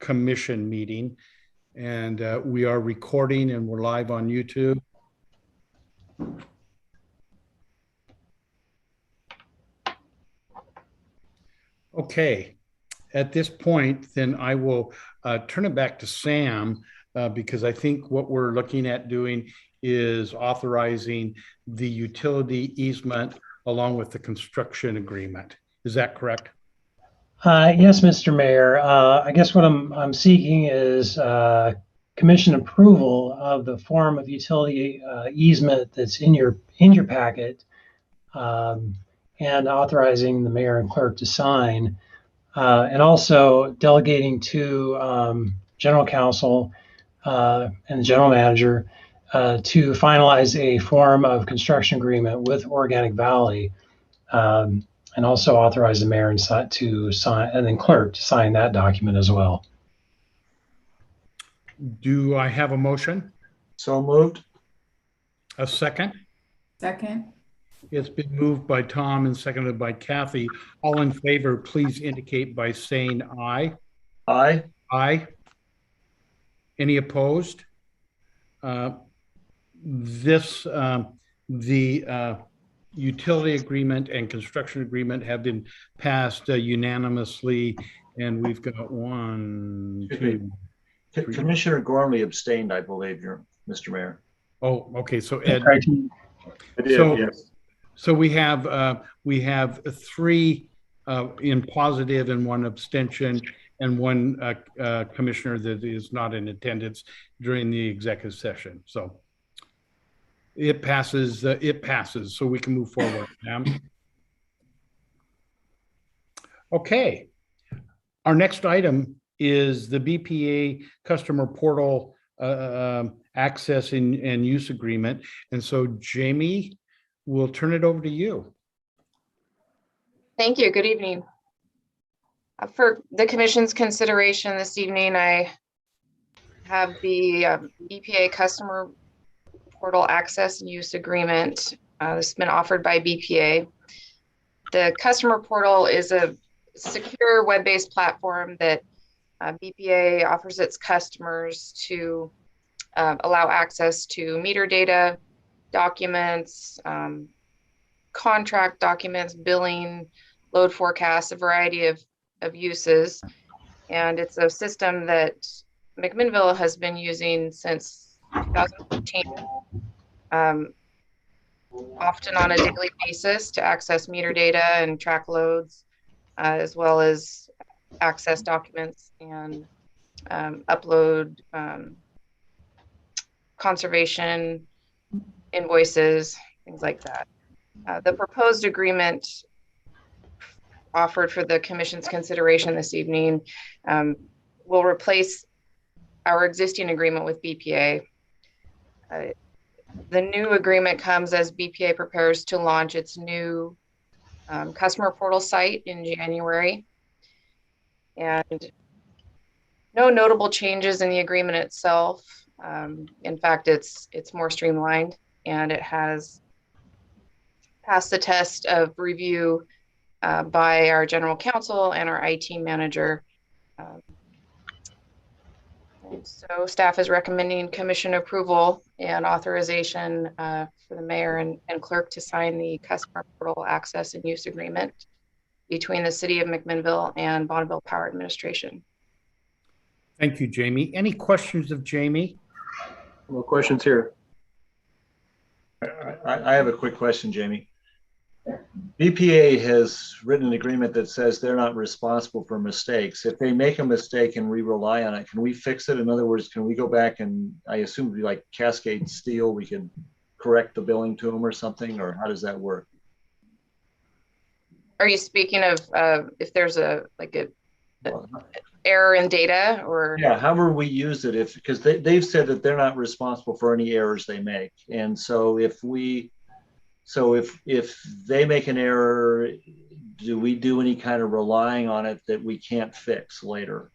commission meeting. And we are recording and we're live on YouTube. Okay, at this point, then I will turn it back to Sam because I think what we're looking at doing is authorizing the utility easement along with the construction agreement. Is that correct? Yes, Mr. Mayor. I guess what I'm seeking is commission approval of the form of utility easement that's in your packet, and authorizing the mayor and clerk to sign, and also delegating to general counsel and the general manager to finalize a form of construction agreement with Organic Valley. And also authorize the mayor and then clerk to sign that document as well. Do I have a motion? So moved. A second? Second. It's been moved by Tom and seconded by Kathy. All in favor, please indicate by saying aye. Aye. Aye. Any opposed? The utility agreement and construction agreement have been passed unanimously, and we've got one, two, three. Commissioner Gormley abstained, I believe, Mr. Mayor. Oh, okay. So Ed, I did, yes. So we have three in positive and one abstention, and one commissioner that is not in attendance during the executive session. So it passes, so we can move forward. Okay. Our next item is the BPA Customer Portal access and use agreement. And so Jamie, we'll turn it over to you. Thank you. Good evening. For the Commission's consideration this evening, I have the BPA Customer Portal Access and Use Agreement. This has been offered by BPA. The Customer Portal is a secure web-based platform that BPA offers its customers to allow access to meter data, documents, contract documents, billing, load forecasts, a variety of uses. And it's a system that McMinnville has been using since 2015, often on a daily basis to access meter data and track loads, as well as access documents and upload conservation invoices, things like that. The proposed agreement offered for the Commission's consideration this evening will replace our existing agreement with BPA. The new agreement comes as BPA prepares to launch its new customer portal site in January. And no notable changes in the agreement itself. In fact, it's more streamlined, and it has passed the test of review by our general counsel and our IT manager. And so staff is recommending commission approval and authorization for the mayor and clerk to sign the customer portal access and use agreement between the city of McMinnville and Bonneville Power Administration. Thank you, Jamie. Any questions of Jamie? No questions here. I have a quick question, Jamie. BPA has written an agreement that says they're not responsible for mistakes. If they make a mistake and we rely on it, can we fix it? In other words, can we go back and, I assume it'd be like Cascade Steel, we can correct the billing to them or something, or how does that work? Are you speaking of if there's a error in data, or? Yeah, however we use it, because they've said that they're not responsible for any errors they make. And so if they make an error, do we do any kind of relying on it that we can't fix later?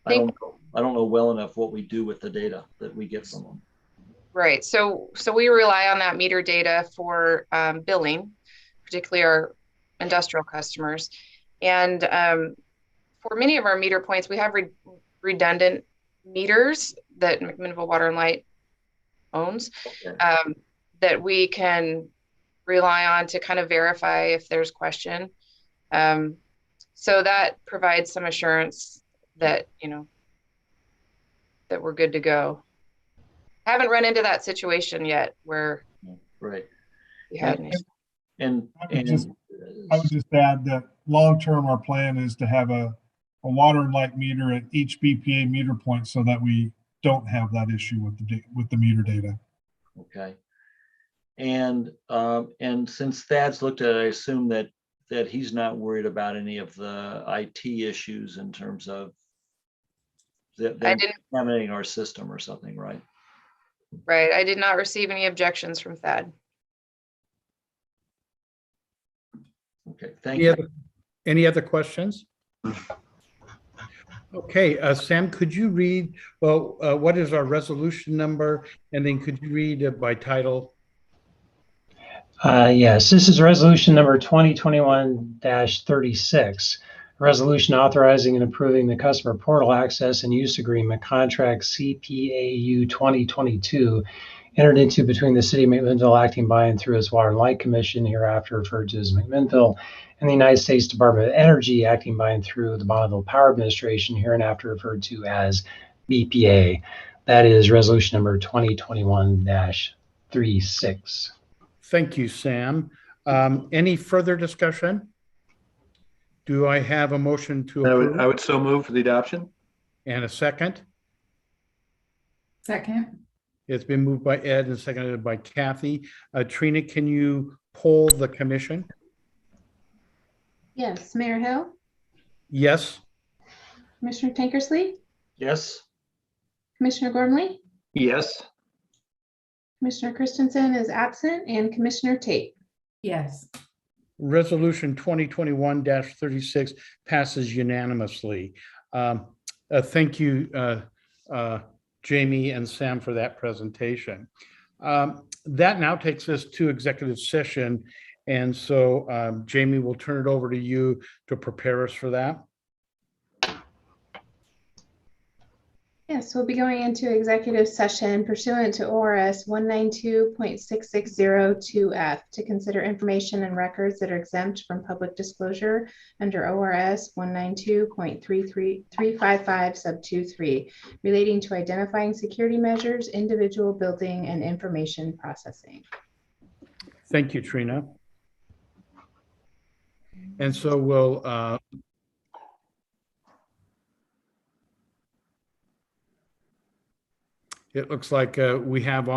I don't know well enough what we do with the data that we get from them. Right. So we rely on that meter data for billing, particularly our industrial customers. And for many of our meter points, we have redundant meters that McMinnville Water and Light owns, Okay. that we can rely on to kind of verify if there's question. So that provides some assurance that, that we're good to go. Haven't run into that situation yet where Right. we had an issue. I would just add that long-term, our plan is to have a water and light meter at each BPA meter point so that we don't have that issue with the meter data. Okay. And since Thad's looked at it, I assume that he's not worried about any of the IT issues in terms of them contaminating our system or something, right? Right. I did not receive any objections from Thad. Okay, thank you. Any other questions? Okay, Sam, could you read, what is our resolution number? And then could you read it by title? Yes, this is resolution number 2021-36. Resolution authorizing and approving the customer portal access and use agreement contract CPAU 2022 entered into between the City of McMinnville acting by and through its Water and Light Commission, hereafter referred to as McMinnville, and the United States Department of Energy acting by and through the Bonneville Power Administration, hereinafter referred to as BPA. That is resolution number 2021-36. Thank you, Sam. Any further discussion? Do I have a motion to approve? I would so move for the adoption. And a second? Second. It's been moved by Ed and seconded by Kathy. Trina, can you poll the commission? Yes, Mayor Hill, Yes. Commissioner Tankersley, Yes. Commissioner Gormley, Yes. Commissioner Christensen is absent, and Commissioner Tate. Yes. Resolution 2021-36 passes unanimously. Thank you, Jamie and Sam, for that presentation. That now takes us to executive session. And so, Jamie, we'll turn it over to you to prepare us for that. Yes, we'll be going into executive session pursuant to ORS 192.6602F to consider information and records that are exempt from public disclosure under ORS 192.355 sub 23 relating to identifying security measures, individual building, and information processing. Thank you, Trina. And so we'll it looks like we have